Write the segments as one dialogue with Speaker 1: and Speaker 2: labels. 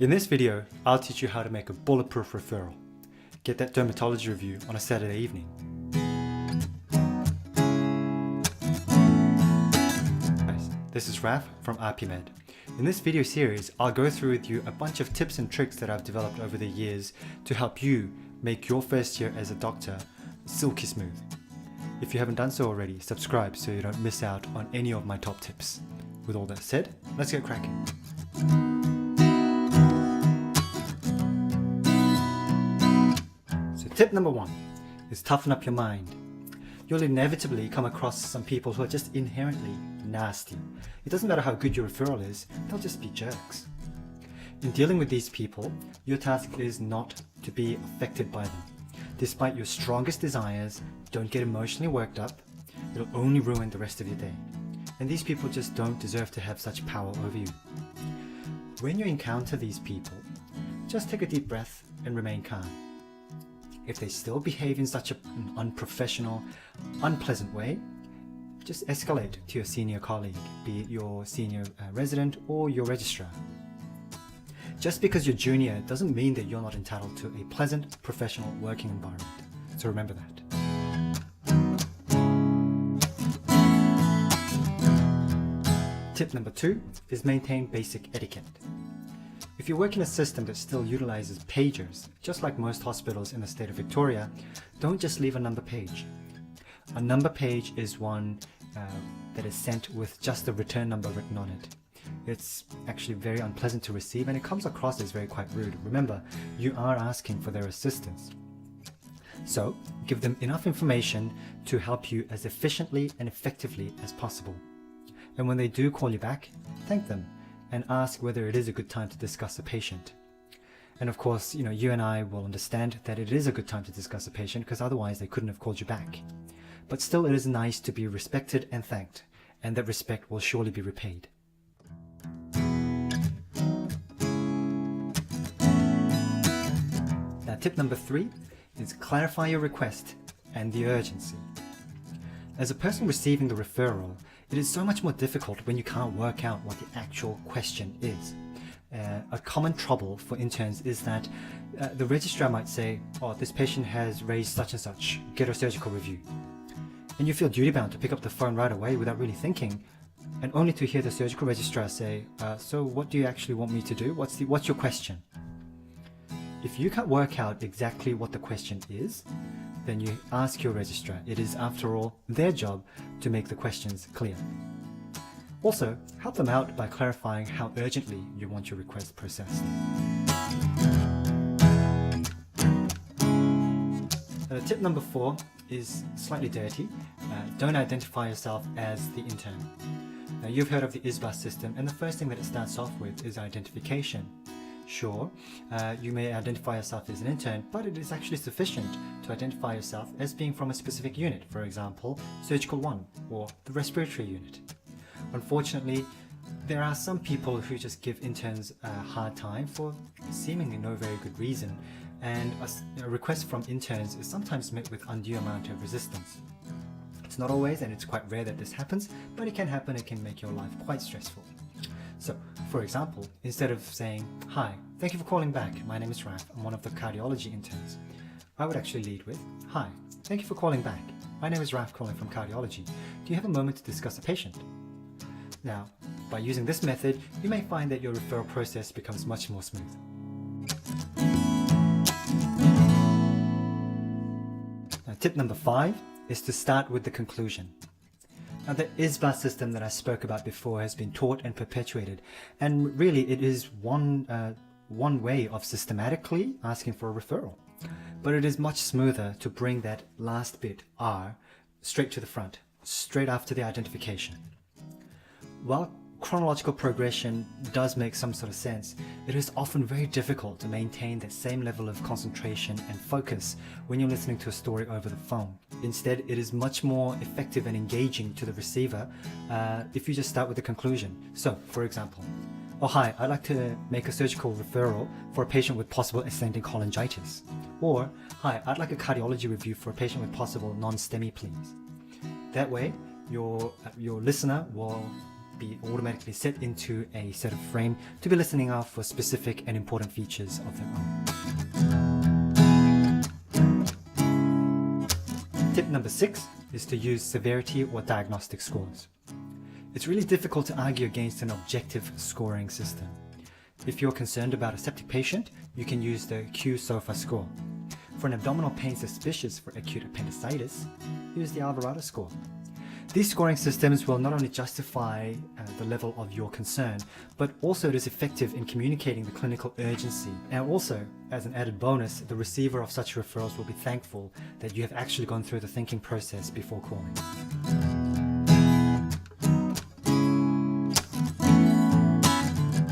Speaker 1: In this video, I'll teach you how to make a bulletproof referral. Get that dermatology review on a Saturday evening. Guys, this is Raf from RPMed. In this video series, I'll go through with you a bunch of tips and tricks that I've developed over the years to help you make your first year as a doctor silky smooth. If you haven't done so already, subscribe so you don't miss out on any of my top tips. With all that said, let's get cracking. So tip number 1 is toughen up your mind. You'll inevitably come across some people who are just inherently nasty. It doesn't matter how good your referral is, they'll just be jerks. In dealing with these people, your task is not to be affected by them. Despite your strongest desires, don't get emotionally worked up. It'll only ruin the rest of your day. And these people just don't deserve to have such power over you. When you encounter these people, just take a deep breath and remain calm. If they still behave in such an unprofessional, unpleasant way, just escalate to your senior colleague, be it your senior resident or your registrar. Just because you're junior doesn't mean that you're not entitled to a pleasant, professional working environment. So remember that. Tip number 2 is maintain basic etiquette. If you work in a system that still utilizes pagers, just like most hospitals in the state of Victoria, don't just leave a number page. A number page is one that is sent with just the return number written on it. It's actually very unpleasant to receive and it comes across as very quite rude. Remember, you are asking for their assistance. So, give them enough information to help you as efficiently and effectively as possible. And when they do call you back, thank them and ask whether it is a good time to discuss a patient. And of course, you and I will understand that it is a good time to discuss a patient because otherwise they couldn't have called you back. But still, it is nice to be respected and thanked, and that respect will surely be repaid. Now, tip number 3 is clarify your request and the urgency. As a person receiving the referral, it is so much more difficult when you can't work out what the actual question is. A common trouble for interns is that the registrar might say, "Oh, this patient has raised such and such, get a surgical review." And you feel duty-bound to pick up the phone right away without really thinking, and only to hear the surgical registrar say, "So what do you actually want me to do? What's your question?" If you can't work out exactly what the question is, then you ask your registrar. It is, after all, their job to make the questions clear. Also, help them out by clarifying how urgently you want your request processed. Tip number 4 is slightly dirty. Don't identify yourself as the intern. Now, you've heard of the ISBA system, and the first thing that it starts off with is identification. Sure, you may identify yourself as an intern, but it is actually sufficient to identify yourself as being from a specific unit, for example, Surgical 1 or the Respiratory Unit. Unfortunately, there are some people who just give interns a hard time for seemingly no very good reason, and a request from interns is sometimes met with undue amount of resistance. It's not always, and it's quite rare that this happens, but it can happen. It can make your life quite stressful. So, for example, instead of saying, "Hi, thank you for calling back, my name is Raf, I'm one of the cardiology interns," I would actually lead with, "Hi, thank you for calling back, my name is Raf calling from cardiology. Do you have a moment to discuss a patient?" Now, by using this method, you may find that your referral process becomes much more smooth. Now, tip number 5 is to start with the conclusion. Now, the ISBA system that I spoke about before has been taught and perpetuated, and really it is one way of systematically asking for a referral. But it is much smoother to bring that last bit, R, straight to the front, straight after the identification. While chronological progression does make some sort of sense, it is often very difficult to maintain that same level of concentration and focus when you're listening to a story over the phone. Instead, it is much more effective and engaging to the receiver if you just start with the conclusion. So, for example, "Oh, hi, I'd like to make a surgical referral for a patient with possible ascending cholangitis." Or, "Hi, I'd like a cardiology review for a patient with possible non-STEMI, please." That way, your listener will be automatically set into a set of frame to be listening out for specific and important features of their own. Tip number 6 is to use severity or diagnostic scores. It's really difficult to argue against an objective scoring system. If you're concerned about a septic patient, you can use the Q-SOFA score. For an abdominal pain suspicious for acute appendicitis, use the Alvarado score. These scoring systems will not only justify the level of your concern, but also it is effective in communicating the clinical urgency. And also, as an added bonus, the receiver of such referrals will be thankful that you have actually gone through the thinking process before calling.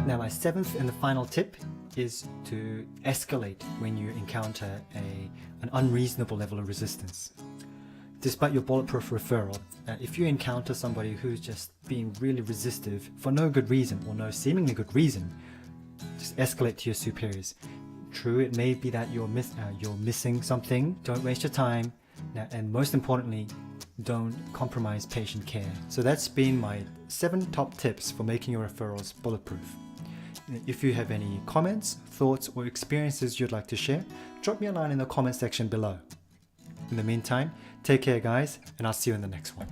Speaker 1: Now, my 7th and the final tip is to escalate when you encounter an unreasonable level of resistance. Despite your bulletproof referral, if you encounter somebody who's just being really resistive for no good reason or no seemingly good reason, just escalate to your superiors. True, it may be that you're missing something. Don't waste your time. Now, and most importantly, don't compromise patient care. So that's been my 7 top tips for making your referrals bulletproof. If you have any comments, thoughts, or experiences you'd like to share, drop me a line in the comment section below. In the meantime, take care guys, and I'll see you in the next one.